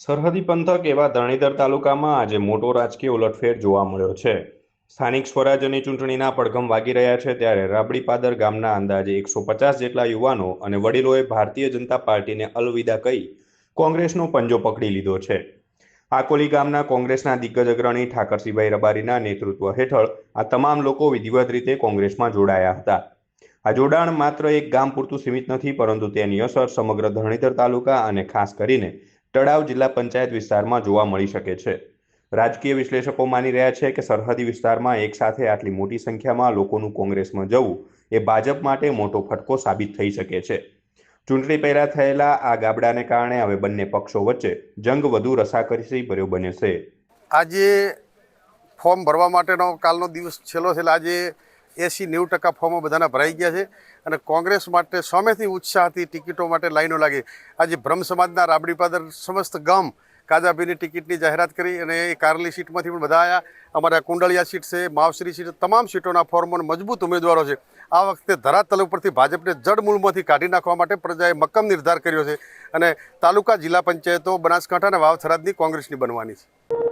સરહદી પંથક એવા ધરણીધર તાલુકામાં આજે મોટો રાજકીય ઉલટફેર જોવા મળ્યો છે. સ્થાનિક સ્વરાજ્યની ચૂંટણીના પડઘમ વાગી રહ્યા છે ત્યારે રાબડીપાદર ગામના અંદાજે 150 જેટલા યુવાનો અને વડીલોએ ભારતીય જનતા પાર્ટીને અલવિદા કહી કોંગ્રેસનો પંજો પકડી લીધો છે. આકોલી ગામના કોંગ્રેસના દિગ્ગજ અગ્રણી ઠાકરસિંહભાઈ રબારીના નેતૃત્વ હેઠળ આ તમામ લોકો વિધિવત રીતે કોંગ્રેસમાં જોડાયા હતા. આ જોડાણ માત્ર એક ગામ પૂરતું સીમિત નથી, પરંતુ તેની અસર સમગ્ર ધરણીધર તાલુકા અને ખાસ કરીને તળાવ જિલ્લા પંચાયત વિસ્તારમાં જોવા મળી શકે છે. રાજકીય વિશ્લેષકો માની રહ્યા છે કે સરહદી વિસ્તારમાં એકસાથે આટલી મોટી સંખ્યામાં લોકોનું કોંગ્રેસમાં જવું એ ભાજપ માટે મોટો ફટકો સાબિત થઈ શકે છે. ચૂંટણી પહેલા થયેલા આ ગાબડાને કારણે હવે બંને પક્ષો વચ્ચે જંગ વધુ રસાકસી ભર્યો બને છે. આજે ફોર્મ ભરવા માટેનો કાલનો દિવસ છેલ્લો છે, એટલે આજે 80-90% ફોર્મો બધાના ભરાઈ ગયા છે અને કોંગ્રેસ માટે સામેથી ઉત્સાહથી ટિકિટો માટે લાઈનો લાગી. આજે બ્રહ્મ સમાજના રાબડીપાદર સમસ્ત ગામ કાજાભાઈની ટિકિટની જાહેરાત કરી અને એ કારલી સીટમાંથી પણ બધા આવ્યા. અમારા કુંડળિયા સીટ છે, માવશ્રી સીટ, તમામ સીટોના ફોર્મોને મજબૂત ઉમેદવારો છે. આ વખતે ધરાતલ ઉપરથી ભાજપને જડમૂળમાંથી કાઢી નાખવા માટે પ્રજાએ મક્કમ નિર્ધાર કર્યો છે અને તાલુકા જિલ્લા પંચાયતો બનાસકાંઠા અને વાવ થરાદની કોંગ્રેસની બનવાની છે.